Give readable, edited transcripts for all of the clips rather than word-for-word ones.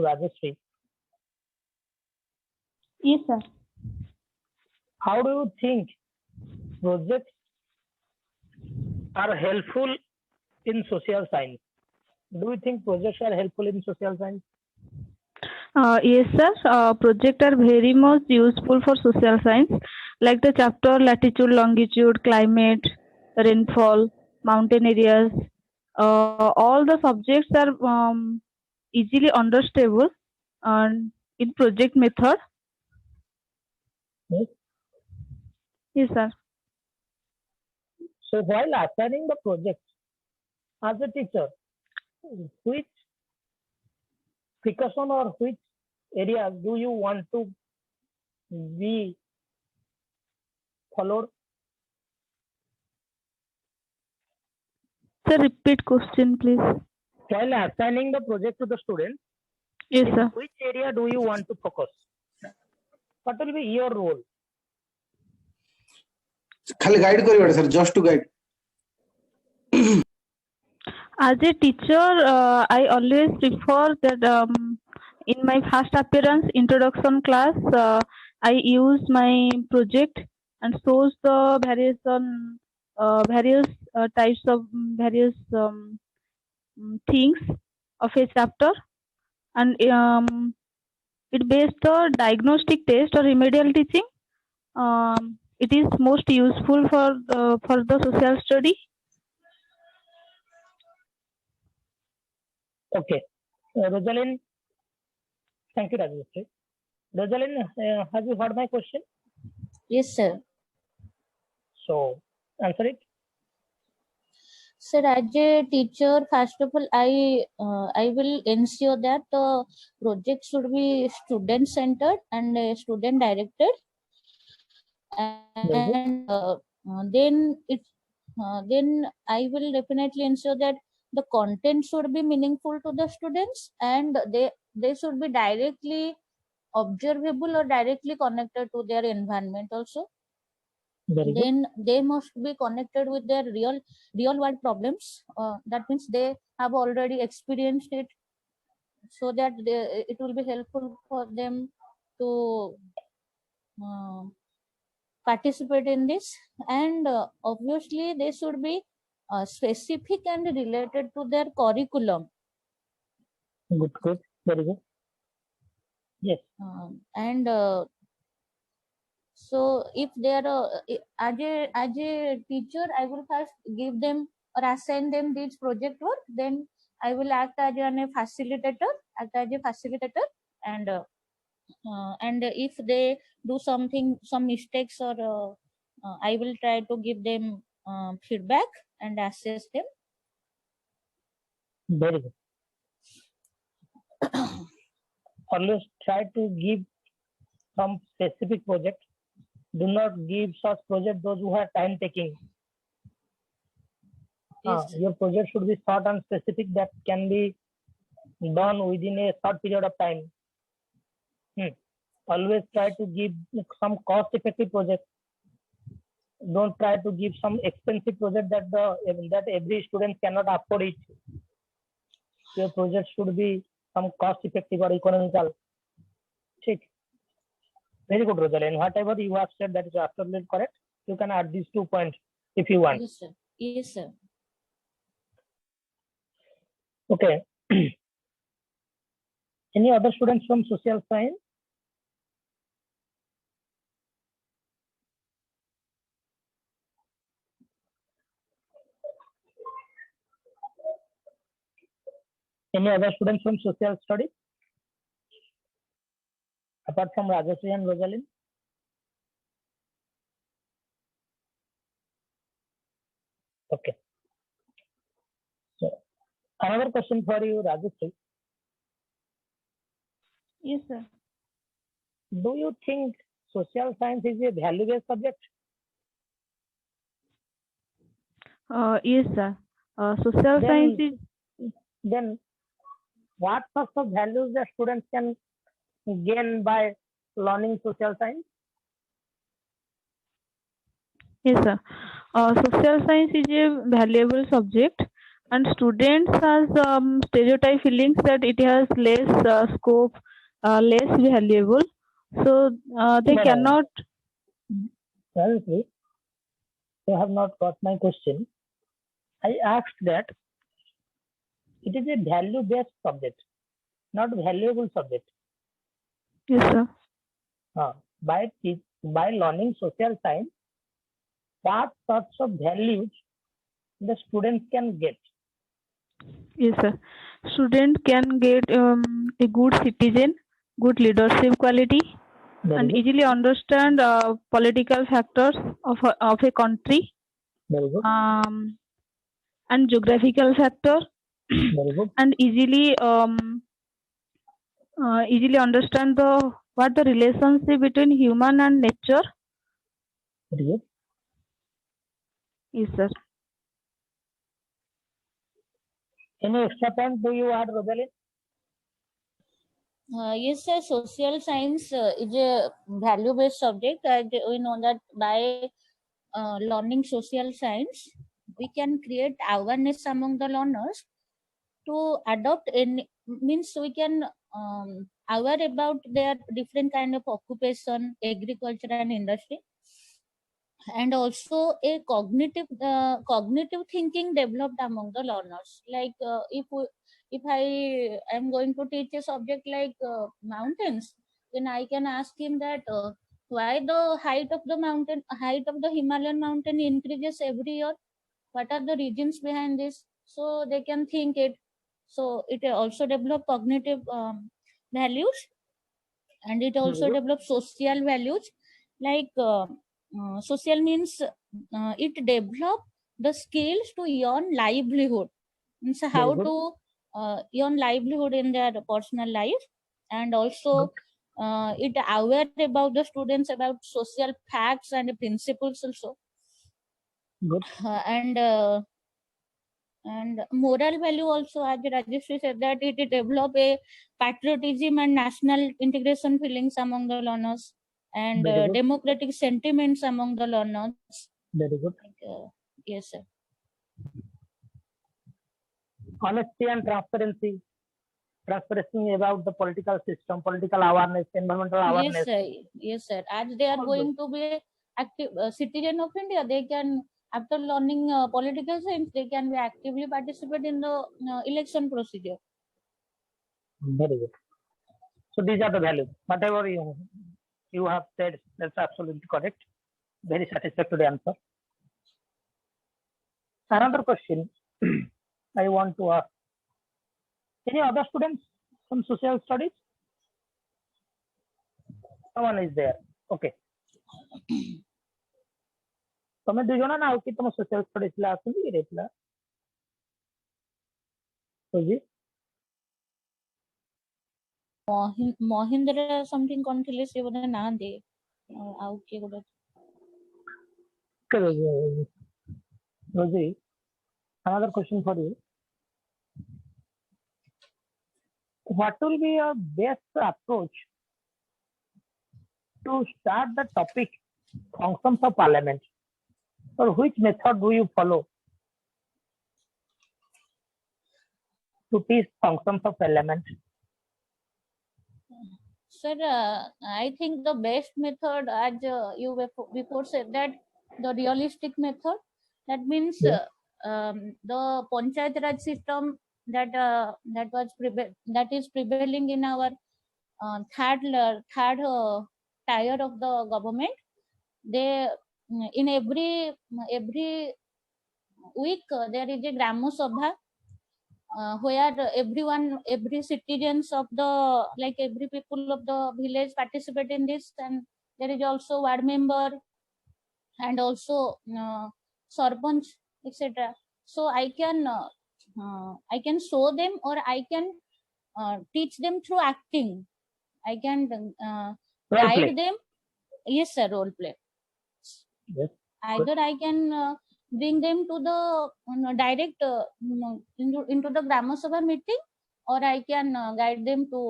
Rajeshri. Yes, sir. How do you think projects are helpful in social science? Do you think projects are helpful in social science? Yes, sir. Projects are very much useful for social science, like the chapter latitude, longitude, climate, rainfall, mountain areas. All the subjects are easily understandable in project method. Yes. Yes, sir. So while assigning the project as a teacher, which precaution or which areas do you want to be followed? Sir, repeat question, please. While assigning the project to the student, Yes, in sir. which area do you want to focus? What will be your role? खाली guide करियो sir, just to guide. As a teacher, I always prefer that in my first appearance introduction class, I use my project and shows the various types of various things of a chapter, and it based the diagnostic test or remedial teaching. It is most useful for the social study. Okay. Rosalind, thank you, Rajeshri. Rosalind, have you heard my question? Yes, sir. So, answer it. Sir, as a teacher, first of all, I will ensure that the project should be student centered and student directed, and then I will definitely ensure that the content should be meaningful to the students, and they should be directly observable or directly connected to their environment also. Very good. Then they must be connected with their real world problems. That means they have already experienced it, so that it will be helpful for them to participate in this. And obviously they should be specific and related to their curriculum. Good. Very good. Yes. And so if they are as a teacher, I will first give them or assign them this project work. Then I will act as a facilitator, and if they do some mistakes, or I will try to give them feedback and assess them. Very good. Always try to give some specific project. Do not give such project those who are time taking. Yes. Your project should be short and specific, that can be done within a short period of time. Always try to give some cost effective project. Don't try to give some expensive project that every student cannot afford it. Your project should be some cost effective or economical. Check. Very good, Rosalind. Whatever you have said, that is absolutely correct. You can add these 2 points if you want. Yes, sir. Yes, sir. Okay. Any other students from social science? Any other students from social studies? Apart from Rajeshri and Rosalind? Okay. So, another question for you, Rajeshri. Yes, sir. Do you think social science is a value-based subject? Yes, sir. Social science is. Then what sorts of values the students can gain by learning social science? Yes, sir. Social science is a valuable subject and students has stereotype feelings that it has less scope, less valuable, so they No, no. cannot. Well, you have not got my question. I asked that it is a value-based subject, not valuable subject. Yes, sir. By learning social science, what sorts of values the students can get? Yes, sir. Student can get a good citizen, good leadership quality, Very and good. easily understand political factors of a country, Very good. and geographical factor, Very good. and easily understand what the relationship between human and nature. Very good. Yes, sir. Any extra point do you add, Rosalind? Yes, sir. Social science is a value-based subject. And we know that by learning social science, we can create awareness among the learners to adopt any means we can aware about their different kind of occupation, agriculture and industry, and also a cognitive thinking developed among the learners. Like if I am going to teach a subject like mountains, then I can ask him that why the height of the Himalayan mountain increases every year. What are the reasons behind this? So they can think it. So it also develop cognitive values, and it also good. develops social values. Like social means it develop the skills to earn livelihood, means how good. to earn livelihood in their personal life, and also it aware about the students about social facts and principles also. Good. And moral value also, as Rajeshri said, that it develop a patriotism and national integration feelings among the learners, and Very good. democratic sentiments among the learners. Very good. Yes, sir. Honesty and transparency. Transparency about the political system, political awareness, environmental awareness. Yes, sir. As they are All going to be active citizen of India, they can, after learning political science, they can be actively participate in the election procedure. Very good. So these are the values. Whatever you have said, that's absolutely correct. Very satisfactory answer. Another question I want to ask. Any other students from social studies? Someone is there. Okay. ତମେ ଦୁଇ ଜଣ ନା ଆଉ କି ତମ social studies ପିଲା ଆସନ୍ତି କି ପିଲା? ମହେନ୍ଦ୍ର something କଣ ଥିଲେ ସେ ବୋଧେ ନାହାନ୍ତି, ଆଉ କିଏ ଗୋଟେ? Rosie, another question for you. What will be your best approach to start the topic functions of parliament, or which method do you follow to teach functions of parliament? Sir, I think the best method, as you before said, that the realistic method, that means Yes. the Panchayat Raj system that is prevailing in our third tier of the government. They in every week there is a Grama Sabha, where every citizens of the, like every people of the village participate in this, and there is also ward member and also sarpanch, etc. So I can show them, or I can teach them through acting. I can guide them. Yes, sir, role play. Yes. Either I can bring them to the direct into the Grama Sabha meeting, or I can guide them to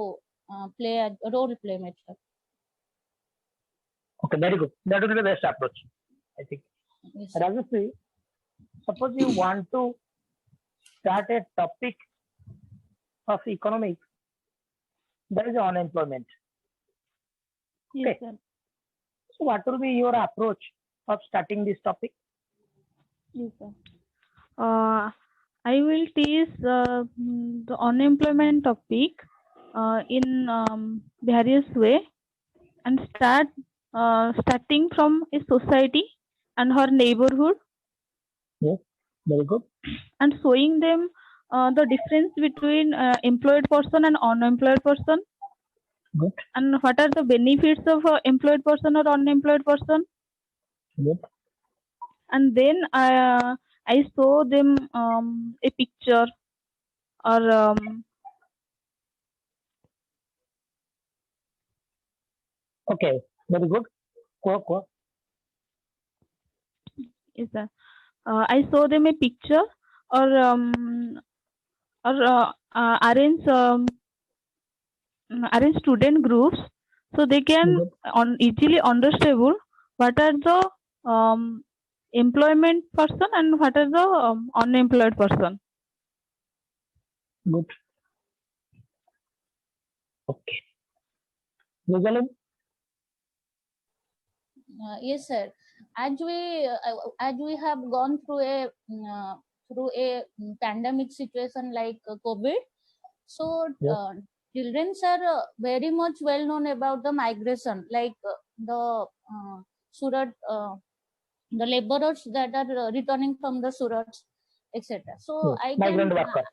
play a role play method. Okay, very good. That will be the best approach, I think. Yes, Rajeshri, suppose you want to start a topic of economics, there is unemployment. Yes, Okay. sir. So what will be your approach of starting this topic? Yes, sir. I will teach the unemployment topic in various way and starting from a society and her neighborhood Yes, very good. and showing them the difference between employed person and unemployed person Good, and what are the benefits of employed person or unemployed person, good. and then I show them a picture or Okay, very good. Go. is that I show them a picture or arrange student groups so they can Good. easily understandable what are the employment person and what are the unemployed person. Good. Okay. Rosalind? Yes, sir. As we have gone through a pandemic situation like COVID, so Yes. children are very much well known about the migration, like the Surat, the laborers that are returning from the Surats, etc. So Yes. I Migrant can, worker.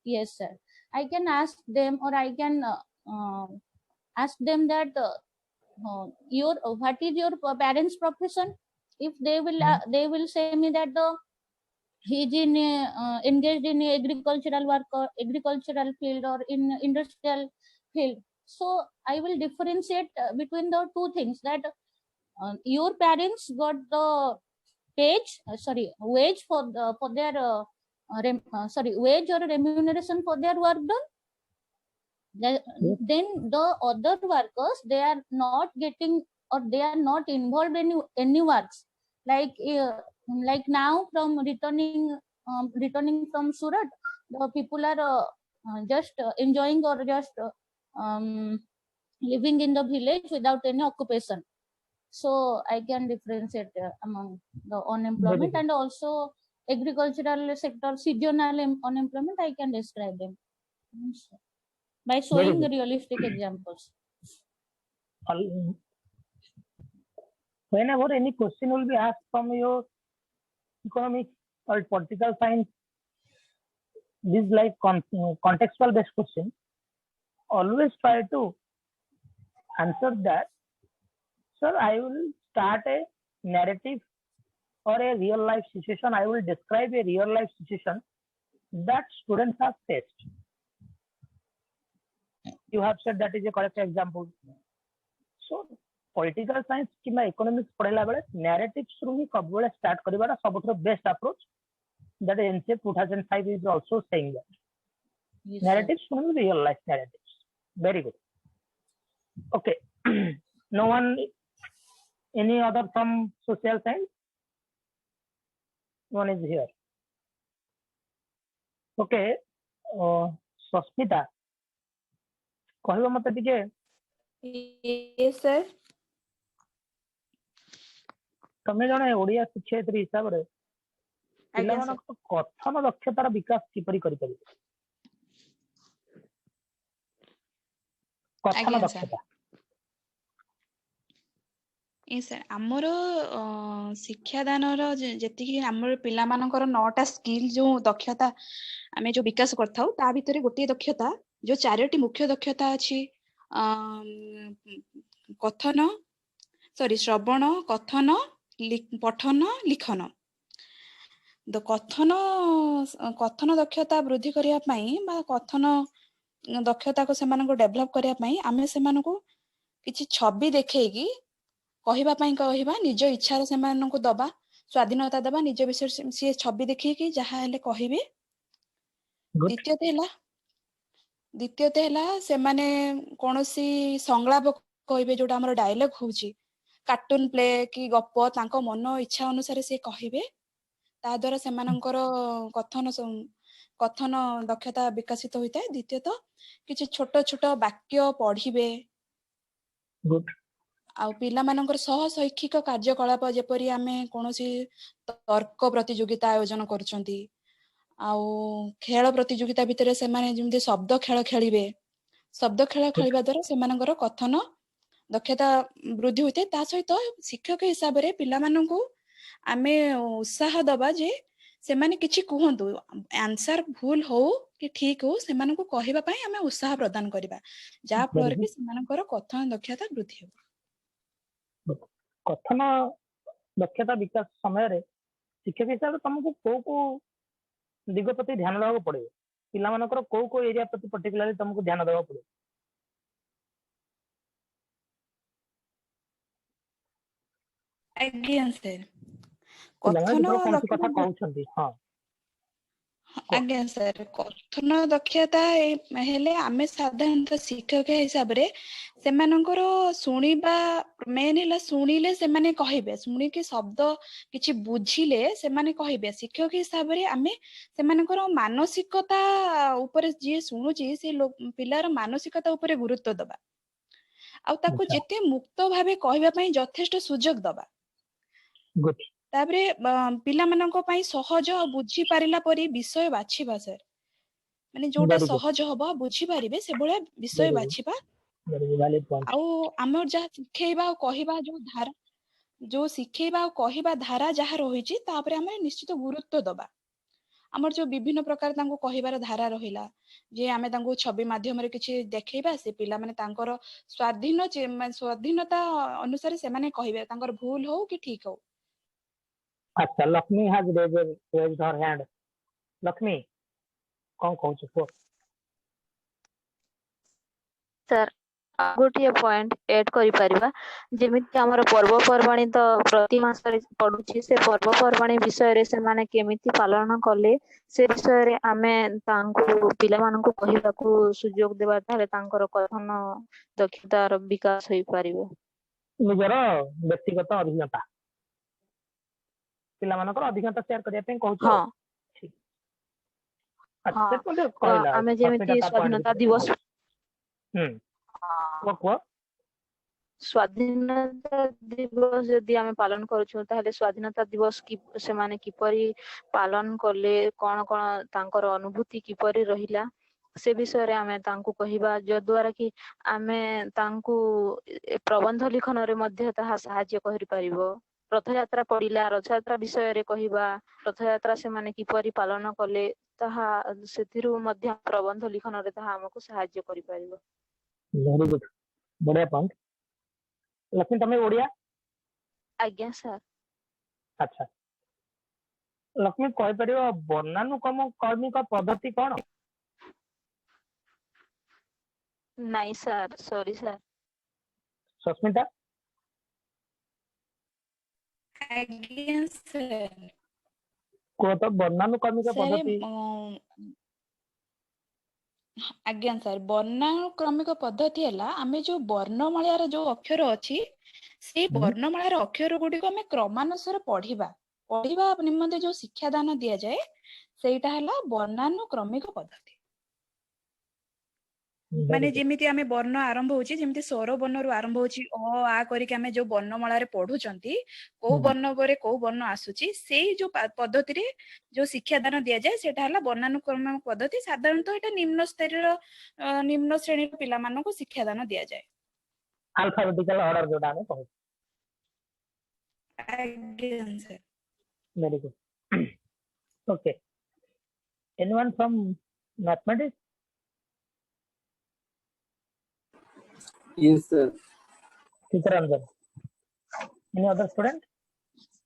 yes, sir. I can ask them, or I can ask them that your what is your parents' profession? If they will say me that he is engaged in agricultural work or agricultural field or in industrial field. So I will differentiate between the two things, that your parents got the wage for their wage or remuneration for their work done. Yes. Then the other workers, they are not getting, or they are not involved in any works, like now from returning from Surat, the people are just enjoying or just living in the village without any occupation. So I can differentiate among the unemployment good. and also agricultural sector seasonal unemployment. I can describe them by Very showing good. realistic examples. Whenever any question will be asked from your economics or political science, this like contextual based question, always try to answer that. Sir, I will start a narrative or a real life situation. I will describe a real life situation that students have faced. You have said that is a correct example. So political science किंबा economics पढ़ेला बेले narratives रू ही Kabule start करिबाटा सबुठर best approach. That NCEP 2005 is also saying that Yes, sir. narratives will be real life narratives. Very good. Okay. No one, any other from social science? One is here. Okay. Sasmita, କହିବ ମତେ ଟିକେ Yes, sir. ତମେ ଜଣେ ଓଡ଼ିଆ ଶିକ୍ଷୟିତ୍ରୀ ହିସାବରେ ଆଜ୍ଞା, ପିଲାମାନଙ୍କ କଥନ ଦକ୍ଷତାର ବିକାଶ କିପରି କରିପାରିବେ? କଥନ ଆଜ୍ଞା, ଦକ୍ଷତା। ସାର୍ ଆମର ଶିକ୍ଷାଦାନର ଯେତିକି ଆମର ପିଲାମାନଙ୍କର 9ଟା ସ୍କିଲ୍ ଯୋଉ ଦକ୍ଷତା ଆମେ ଯୋଉ ବିକାଶ କରିଥାଉ ତା ଭିତରେ ଗୋଟିଏ ଦକ୍ଷତା ଯୋଉ 4ଟି ମୁଖ୍ୟ ଦକ୍ଷତା ଅଛି ଶ୍ରବଣ, କଥନ, ପଠନ, ଲିଖନ। କଥନ ଦକ୍ଷତା ବୃଦ୍ଧି କରିବା ପାଇଁ ବା କଥନ ଦକ୍ଷତାକୁ ସେମାନଙ୍କୁ ଡେଭଲପ କରିବା ପାଇଁ ଆମେ ସେମାନଙ୍କୁ କିଛି ଛବି ଦେଖେଇକି କହିବା ପାଇଁ କହିବା, ନିଜ ଇଚ୍ଛାରେ ସେମାନଙ୍କୁ ଦବା, ସ୍ୱାଧୀନତା ଦେବା, ନିଜ ବିଷୟରେ ସିଏ ଛବି ଦେଖେଇକି ଯାହା ହେଲେ କହିବେ। ଦ୍ୱିତୀୟତ ହେଲା ସେମାନେ କୌଣସି ସଂଳାପ କହିବେ, ଯୋଉଟା ଆମର ଡାଇଲଗ ହଉଛି, କାର୍ଟୁନ ପ୍ଲେ କି ଗପ ତାଙ୍କ ମନ ଇଚ୍ଛା ଅନୁସାରେ ସେ କହିବେ। ତା ଦ୍ୱାରା ସେମାନଙ୍କର କଥନ कथन दक्षता विकसित होता है। द्वितीयतः किछि छोट छोट वाक्य पढ़िबे Good. ଆଉ ପିଲାମାନଙ୍କର ସହ ଶୈକ୍ଷିକ କାର୍ଯ୍ୟକଳାପ ଯେପରି ଆମେ କୌଣସି ତର୍କ ପ୍ରତିଯୋଗିତା ଆୟୋଜନ କରୁଛନ୍ତି ଆଉ ଖେଳ ପ୍ରତିଯୋଗିତା ଭିତରେ ସେମାନେ ଯେମିତି ଶବ୍ଦ ଖେଳ ଖେଳିବେ, ଶବ୍ଦ ଖେଳ ଖେଳିବା ଦ୍ୱାରା ସେମାନଙ୍କର କଥନ ଦକ୍ଷତା ବୃଦ୍ଧି ହୋଇଥାଏ। ତା ସହିତ ଶିକ୍ଷକ ହିସାବରେ ପିଲାମାନଙ୍କୁ ଆମେ ଉତ୍ସାହ ଦବା ଯେ ସେମାନେ କିଛି କୁହନ୍ତୁ, ଆନ୍ସର ଭୁଲ ହଉ କି ଠିକ ହଉ ସେମାନଙ୍କୁ କହିବା ପାଇଁ ଆମେ ଉତ୍ସାହ ପ୍ରଦାନ କରିବା, ଯାହା ଫଳରେ କି ସେମାନଙ୍କର କଥନ ଦକ୍ଷତା ବୃଦ୍ଧି ହେବ। कथन दक्षता विकास समय शिक्षक हिसाब से तुमको को दिग प्रति ध्यान देवा पड़े, पिलामानकर को एरिया प्रति पर्टिकुलरली तुमको ध्यान देवा पड़े? ଆଜ୍ଞା ସାର୍, पिलामाने କଥନ जेतरो कोनसी कथा ଦକ୍ଷତା कहउछंती हां ଆଜ୍ଞା ସାର୍, କଥନ ଦକ୍ଷତା ହେଲେ ଆମେ ସାଧାରଣତଃ ଶିକ୍ଷକ ହିସାବରେ ସେମାନଙ୍କର ଶୁଣିବା ମେନ୍ ହେଲା, ଶୁଣିଲେ ସେମାନେ କହିବେ, ଶୁଣିକି ଶବ୍ଦ କିଛି ବୁଝିଲେ ସେମାନେ କହିବେ। ଶିକ୍ଷକ ହିସାବରେ ଆମେ ସେମାନଙ୍କର ମାନସିକତା ଉପରେ, ଯିଏ ଶୁଣୁଛି ସେ ପିଲାର ମାନସିକତା ଉପରେ ଗୁରୁତ୍ୱ ଦବା ଆଉ ତାକୁ अच्छा ଯେତେ ମୁକ୍ତ ଭାବେ କହିବା ପାଇଁ ଯଥେଷ୍ଟ ସୁଯୋଗ ଦବା। गुड ତାପରେ ପିଲାମାନଙ୍କ ପାଇଁ ସହଜ ଆଉ ବୁଝି ପାରିଲା ପରି ବିଷୟ ବାଛିବା ସାର୍, ମାନେ ଯୋଉଟା वेरी गुड ସହଜ ହବ ବୁଝିପାରିବେ ସେଭଳିଆ ବିଷୟ वेरी ବାଛିବା। Good valid point. ଆଉ ଆମର ଯାହା ଶିଖେଇବା ଆଉ କହିବା ଯୋଉ ଧାରା, ଯୋଉ ଶିଖେଇବା ଆଉ କହିବା ଧାରା ଯାହା ରହିଛି ତାପରେ ଆମେ ନିଶ୍ଚିତ ଗୁରୁତ୍ୱ ଦବା। ଆମର ଯୋଉ ବିଭିନ୍ନ ପ୍ରକାର ତାଙ୍କୁ କହିବାର ଧାରା ରହିଲା, ଯେ ଆମେ ତାଙ୍କୁ ଛବି ମାଧ୍ୟମରେ କିଛି ଦେଖେଇବା, ସେ ପିଲାମାନେ ତାଙ୍କର ସ୍ୱାଧୀନତା ଅନୁସାରେ ସେମାନେ କହିବେ, ତାଙ୍କର ଭୁଲ ହଉ କି ଠିକ ହଉ। अच्छा Lakshmi has raised her hand. Lakshmi कौन कहू को सर गोटे पॉइंट ऐड करि परिबा, जेमिति हमर पर्वपर्वाणी तो प्रति मासरे पडुछि, से पर्वपर्वाणी विषय रे से माने केमिति पालन कले से विषय रे आमे तांको पिला माननको कहिबाकू सुयोग देबा, ताले तांकर कथन दक्षतार विकास होई परिबो। निजर व्यक्तिगत अभिज्ञता पिला मानकर अभिज्ञता शेयर करिया पे कहू। हाँ अच्छा हाँ, से तो तो कहला आमे जेमिति स्वाधीनता दिवस को स्वाधीनता दिवस यदि आमे पालन करूछु, ताहले स्वाधीनता दिवस की से माने किपरि पालन कले, कोन कोन तांकर अनुभूति किपरि रहिला से विषय रे आमे तांको कहिबा, जो द्वारा कि आमे तांको प्रबंध लिखन रे मध्ये ताहा सहाय्य करि परिबो। रथयात्रा पड़िला, रथयात्रा विषय रे कहिबा, रथयात्रा से माने किपरि पालन कले ताहा सेथिरु मध्ये प्रबंध लिखन रे ताहा हमकु सहाय्य करि परिबो। वेरी गुड बढ़िया पॉइंट। लक्ष्मी तमे ओडिया? आज्ञा सर। अच्छा लक्ष्मी कहि परिबो वर्णानुक्रमिक पद्धति कोन? नहीं सर, सॉरी सर। सस्मिता ଆଜ୍ଞା ସାର୍, को तो वर्णानुक्रमिक ସାର୍ पद्धति ଆଜ୍ଞା ସାର୍, ବର୍ଣ୍ଣାନୁକ୍ରମିକ ପଦ୍ଧତି ହେଲା, ଆମେ ଯୋଉ ବର୍ଣ୍ଣମାଳାର ଯୋଉ ଅକ୍ଷର ଅଛି ସେଇ ବର୍ଣ୍ଣମାଳାର ଅକ୍ଷର ଗୁଡିକ ଆମେ କ୍ରମାନୁସାରେ ପଢିବା ନିମନ୍ତେ ଯୋଉ ଶିକ୍ଷାଦାନ ଦିଆଯାଏ ସେଇଟା ହେଲା ବର୍ଣ୍ଣାନୁକ୍ରମିକ ପଦ୍ଧତି। ମାନେ ଯେମିତି ଆମେ ବର୍ଣ୍ଣ ଆରମ୍ଭ ହଉଛି, ଯେମିତି ସ୍ୱର ବର୍ଣ୍ଣରୁ ଆରମ୍ଭ ହଉଛି, ଅ ଆ କରିକି ଆମେ ଯୋଉ ବର୍ଣ୍ଣମାଳାରେ ପଢୁଛନ୍ତି, କୋଉ ବର୍ଣ୍ଣ ପରେ କୋଉ ବର୍ଣ୍ଣ ଆସୁଛି, ସେଇ ଯୋଉ ପଦ୍ଧତିରେ ଯୋଉ ଶିକ୍ଷାଦାନ ଦିଆଯାଏ ସେଇଟା ହେଲା ବର୍ଣ୍ଣାନୁକ୍ରମିକ ପଦ୍ଧତି। ସାଧାରଣତଃ ଏଇଟା ନିମ୍ନ ଶ୍ରେଣୀର ପିଲାମାନଙ୍କୁ ଶିକ୍ଷାଦାନ ଦିଆଯାଏ। अल्फाबेटिकल ऑर्डर जोटा हमें कहू। ଆଜ୍ଞା sir. Very good okay anyone from mathematics? Yes, sir. Teacher Anjan any other student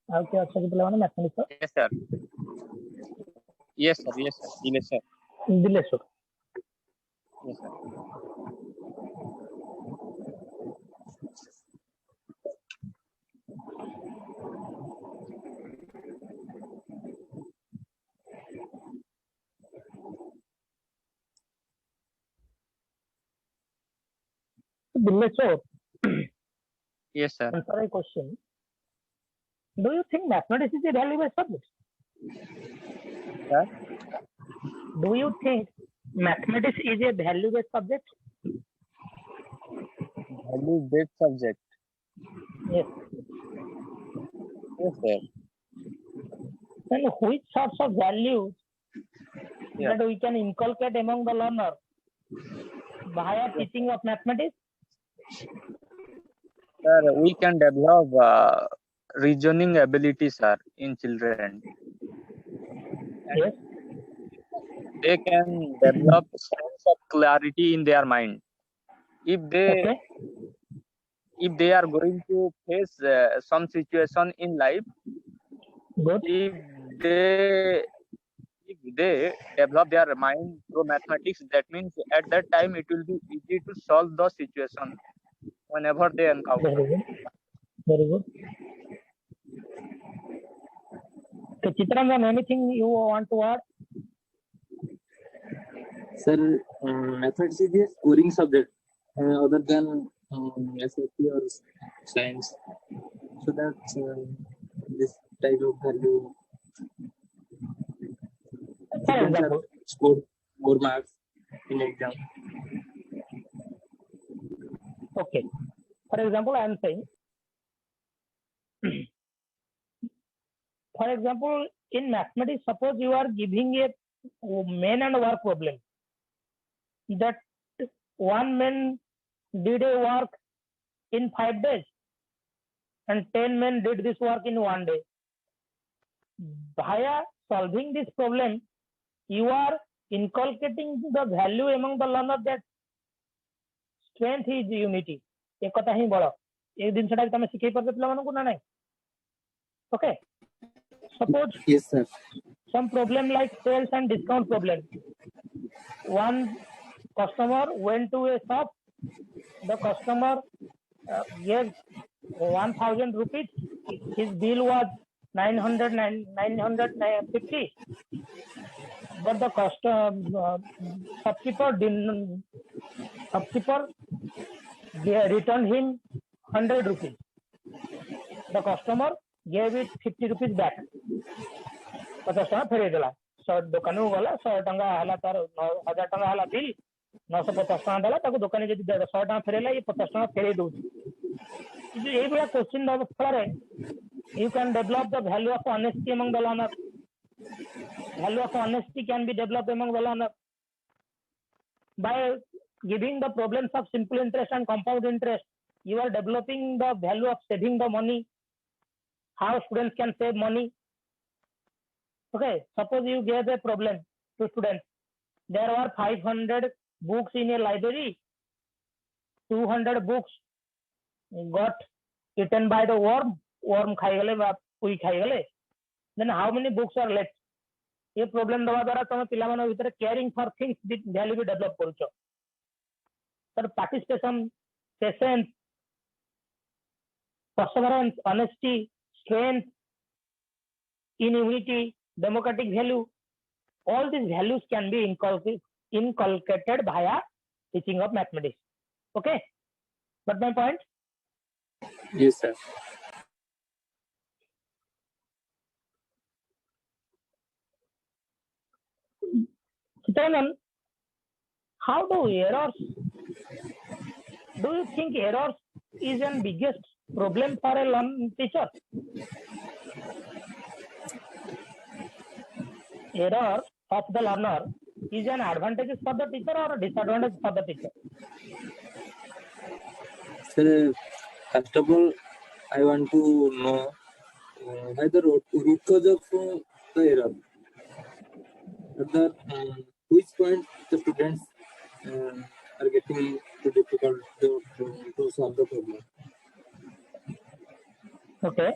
आउ के अच्छा के पिला माने mathematics? Yes, sir. Yes, sir. Yes, sir. Yes, sir. Dileshwar Yes, sir. Dileshwar Yes, sir. answer a question. Do you think mathematics is a valuable subject? Sir? Do you think mathematics is a value-based subject? Value-based subject. Yes. Yes, sir. Then which sorts of values Yeah. that we can inculcate among the learner via teaching of mathematics? Sir, we can develop reasoning ability, sir, in children. Yes. They can develop sense of clarity in their mind. If Okay. they are going to face some situation in life, Good. if they develop their mind through mathematics, that means at that time it will be easy to solve the situation whenever they encounter. Very good. Very good. So, Chitranjan, anything you want to add? Sir, mathematics is a scoring subject other than SAT or science. So that this type of value For students example, have scored more marks in exam. okay. For example, I am saying, for example, in mathematics, suppose you are giving a man and work problem. That one man did a work in 5 days and 10 men did this work in 1 day. Via solving this problem, you are inculcating the value among the learner that strength is unity. एक कथा ही बड़ एक दिन सेटा तमे सिखै परबे पिला मानकु ना नाही. Okay. Suppose Yes, sir. some problem like sales and discount problem. One customer went to a shop. The customer gave 1,000 rupees. His bill was 950. But the shopkeeper returned him 100 rupees. The customer gave it 50 rupees back. 50 टका फेरे देला. दुकान को गला 100 टका हला तार 1000 टका हला बिल 950 टका देला ताको दुकान जदी 100 टका फेरेला ये 50 टका फेरे दउ. ये बड़ा क्वेश्चन दब फरे you can develop the value of honesty among the learner. Value of honesty can be developed among the learner by giving the problems of simple interest and compound interest. You are developing the value of saving the money, how students can save money. Okay, suppose you gave a problem to students. There are 500 books in a library. 200 books got eaten by the worm. Worm खाई गले बा कोई खाई गले. Then how many books are left? ये problem दवा द्वारा तमे पिला मानो भीतर caring for things value भी develop करूचो. तर participation, patience, perseverance, honesty, strength, unity, democratic value, all these values can be inculcated via teaching of mathematics. Okay, but my point? Yes, sir. Chitranjan, how do errors? Do you think errors is the biggest problem for a teacher? Error of the learner is an advantage for the teacher or a disadvantage for the teacher? Sir, first of all, I want to know why the root cause of the error. At the which point the students are getting too difficult to solve the problem. Okay.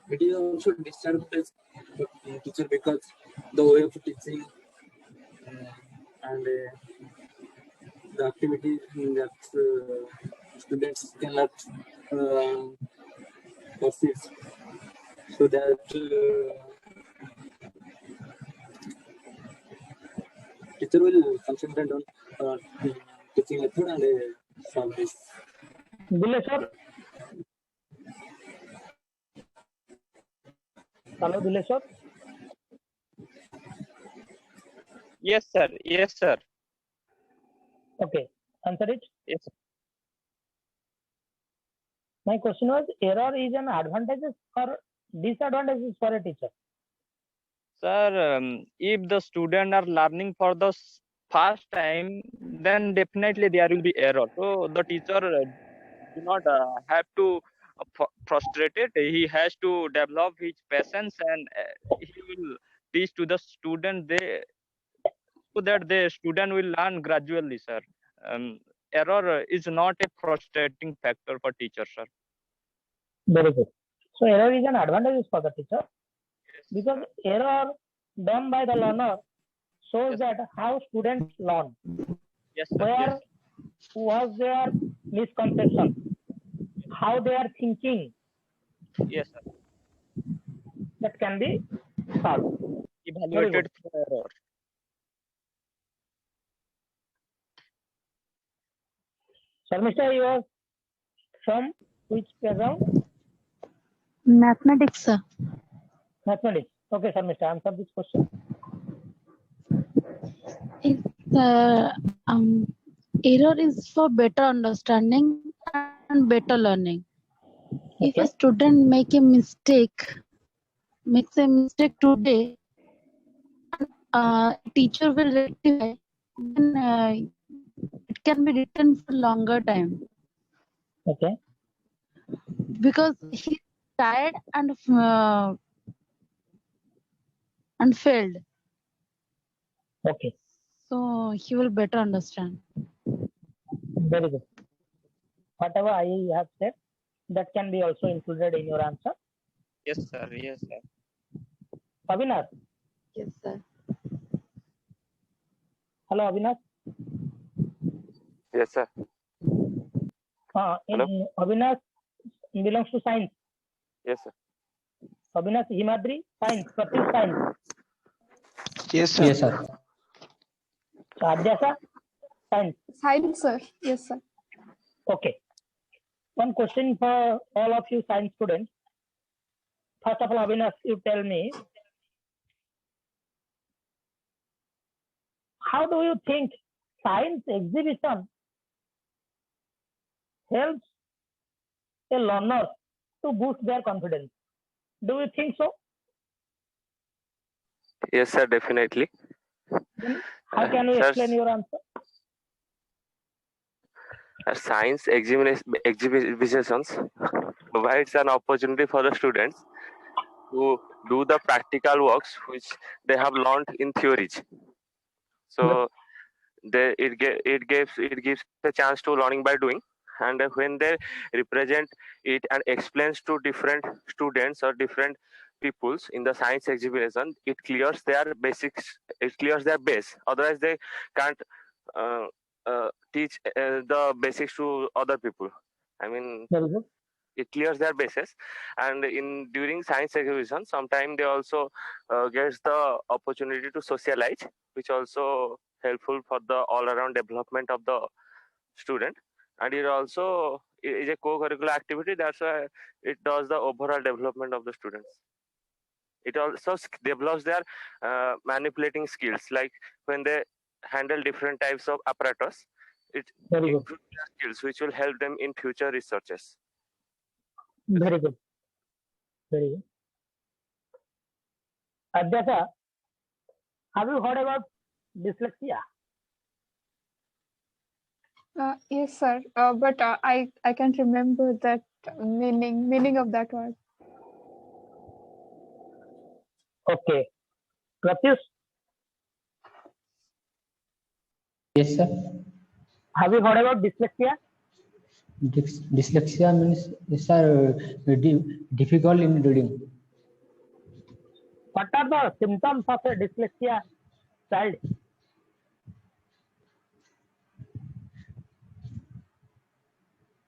It is also disadvantage for teacher because the way of teaching and the activity that students cannot perceive, so that teacher will concentrate on teaching method and solve this. Dile sir. Hello, Dile sir. Yes, sir. Yes, sir. Okay, answer it. Yes, sir. My question was, error is an advantage or disadvantage for a teacher? Sir, if the student are learning for the first time, then definitely there will be error. So the teacher do not have to frustrated. He has to develop his patience, and he will teach to the student they so that the student will learn gradually, sir. Error is not a frustrating factor for teacher, sir. Very good. So error is an advantage for the teacher Yes, because sir. error done by the learner shows Yes, that how students learn, yes, sir. where Yes, was their misconception, how they are thinking, yes, sir. that can be solved. Very good. Evaluated through error. Sharmishta, you are from which background? Mathematics, sir. Mathematics. Okay, Sharmishta, answer this question. Error is for better understanding and better learning. If a Okay. student makes a mistake today, teacher will rectify, then it can be written for longer time Okay. because he tried and failed, Okay. so he will better understand. Very good. Whatever I have said, that can be also included in your answer. Yes, sir. Yes, sir. Avinash. Yes, sir. Hello, Avinash. Yes, sir. Avinash belongs to science. Yes, sir. Avinash Himadri, science. Pratyush, science. Yes, sir. Yes, sir. Adhyasa, science. Science, sir. Yes, sir. Okay. One question for all of you science students. First of all, Avinash, you tell me, how do you think science exhibition helps a learner to boost their confidence? Do you think so? Yes, sir, definitely. Then how can you Sir, explain your answer? science exhibitions provides an opportunity for the students to do the practical works which they have learned in theories. So it gives a chance to learning by doing, and when they represent it and explains to different students or different peoples in the science exhibition, it clears their basics, it clears their base. Otherwise they can't teach the basics to other people. I mean, Very good. it clears their bases, and in during science exhibition sometimes they also gets the opportunity to socialize, which also helpful for the all-around development of the student, and it also is a co-curricular activity. That's why it does the overall development of the students. It also develops their manipulating skills, like when they handle different types of apparatus, it Very good. improves their skills, which will help them in future researches. Very good. Very good. Adhyasa, have you heard about dyslexia? Yes, sir. But I can't remember that meaning of that word. Okay. Pratyush, Yes, sir. have you heard about dyslexia? Dyslexia means, sir, difficult in reading. What are the symptoms of a dyslexia child?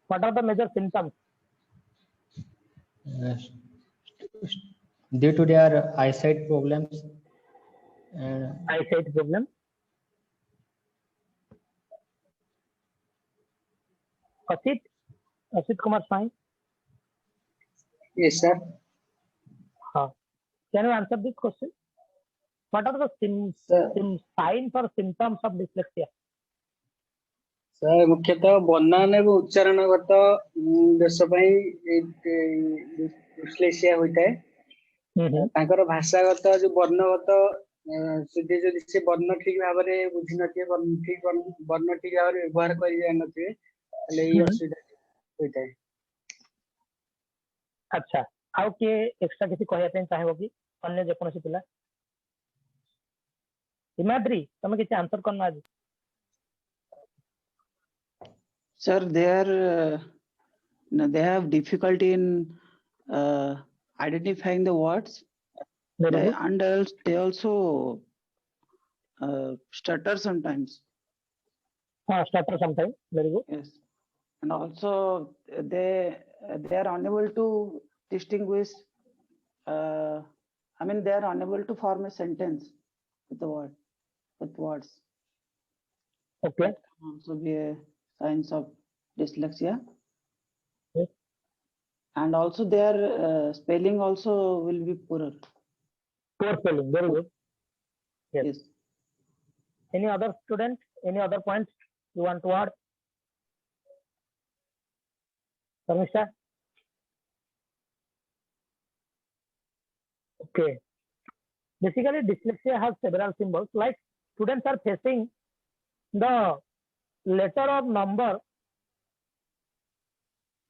What are the major symptoms? Due to their eyesight problems and Eyesight problem. Asit Kumar Sai. Yes, sir. Can you answer this question? What are the signs or symptoms of dyslexia? Sir मुख्यतः बनान एवं उच्चारणगत देश dyslexia होता है तांकर भाषागत जो वर्णगत से वर्ण ठीक भाव में बुझी नथिबे वर्ण ठीक भाव में व्यवहार कर जान नथिबे ताले ई असुविधा होता है। अच्छा आउ के एक्स्ट्रा किसी कहया पे चाहेबो कि अन्य जे कोनोसी पिला हिमाद्री तुम किसी आंसर करना आज Sir, they have difficulty in identifying the words, and they also stutter sometimes. Stutter sometimes. Very good. Yes, and also they are unable to distinguish. I mean, they are unable to form a sentence with words. Okay. That can also be a signs of dyslexia. Yes. And also their spelling also will be poorer. Poor spelling, very good. Yes. Yes. Any other student? Any other points you want to add? Parmisha? Okay. Basically, dyslexia has several symbols. Like students are facing the letter or number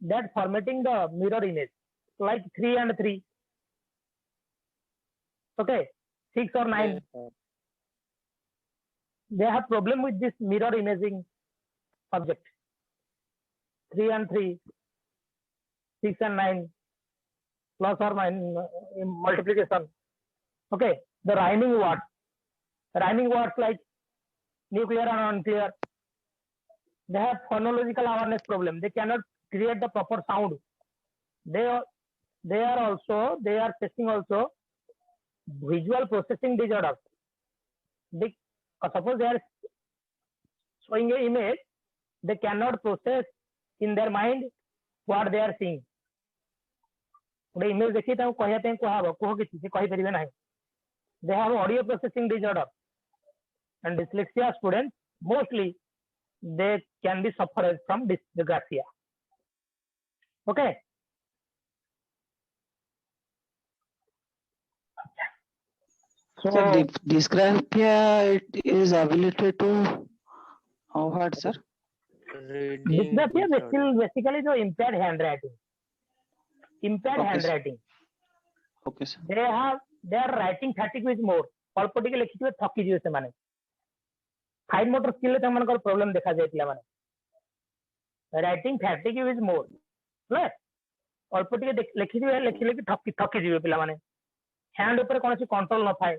that formatting the mirror image, like 3 and 3. Okay, 6 or 9. They have problem with this mirror imaging object. 3 and 3, 6 and 9, plus or minus multiplication. Okay, the rhyming words like nuclear and unclear. They have phonological awareness problem. They cannot create the proper sound. They are facing also visual processing disorder. Suppose they are showing an image, they cannot process in their mind what they are seeing. The image देखिए तो कहते हैं कहो किसी से कही परिवे नहीं. They have audio processing disorder, and dyslexia students mostly they can be suffered from dysgraphia. Okay. So dysgraphia it is ability to what, sir? Dysgraphia basically जो impaired handwriting. Handwriting. Okay, sir. They are writing fatigue with more. अल्प टिके लिखिथिबे थकी जिवे से माने. Fine motor skill ले तमनकर problem देखा जाय पिला माने. Writing fatigue is more. Right? अल्प टिके लिखिथिबे लिखिले कि थकी जिवे पिला माने. हैंड ऊपर कोनसी कंट्रोल न थाए.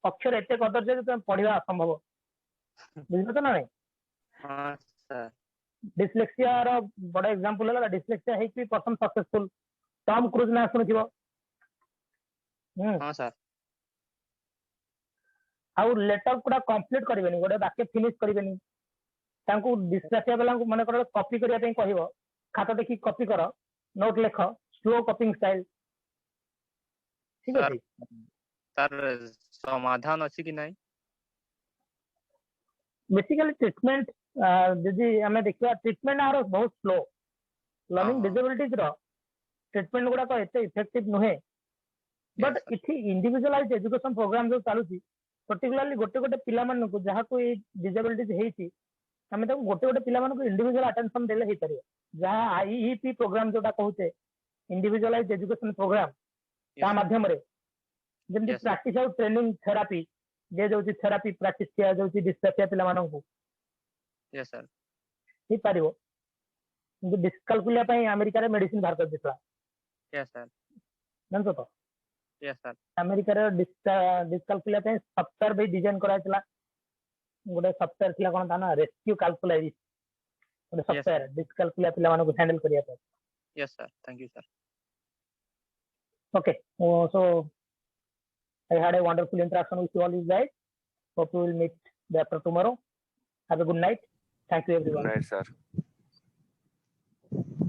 अक्षर एते कदर जे तुम पढिबा असंभव. बुझिलो त नै? हां सर. डिस्लेक्सिया रो बड़ा एग्जांपल होला. डिस्लेक्सिया है कि पर्सन सक्सेसफुल टॉम क्रूज ना सुनिथिबो. हां सर. आउ लेटर पूरा कंप्लीट करिवेनी गोटे वाक्य फिनिश करिवेनी. तांको डिस्लेक्सिया वाला को माने कर कॉपी करिया पे कहिवो. खाता देखि कॉपी कर, नोट लेख, स्लो कॉपिंग स्टाइल. ठीक है सर समाधान अछि कि नहीं? बेसिकली ट्रीटमेंट जदि हमें देखिया ट्रीटमेंट आरो बहुत स्लो. लर्निंग डिसेबिलिटीज रो ट्रीटमेंट गुडा को एते इफेक्टिव नहे. बट इथि इंडिविजुअलाइज्ड एजुकेशन प्रोग्राम जो चालुची पर्टिकुलरली गोटे पिला मन को जहा को डिसेबिलिटीज हेची हमें तो गोटे पिला मन को इंडिविजुअल अटेंशन देले हे परियो. जहा आईईपी प्रोग्राम जोटा कहूते इंडिविजुअलाइज्ड एजुकेशन प्रोग्राम ता माध्यम रे जेमति प्रैक्टिस आउट ट्रेनिंग थेरापी जे जो थेरापी प्रैक्टिस किया जो डिस्लेक्सिया पिला मन को. Yes sir. ही पारिबो. किंतु डिस्कैलकुलिया पई अमेरिका रे मेडिसिन बाहर कर दितला. Yes sir. जानतो तो? Yes sir. अमेरिका रे डिस्कैलकुलिया पई सॉफ्टवेयर भी डिजाइन करायतला. गोटे सॉफ्टवेयर थिला कोन ताना रेस्क्यू कैलकुलेटर्स. गोटे सॉफ्टवेयर डिस्कैलकुलिया पिला मन को हैंडल करिया पे. Yes sir. Thank you sir. Okay, so I had a wonderful interaction with you all these guys. Hope we will meet day after tomorrow. Have a good night. Thank you everyone. Good night, sir.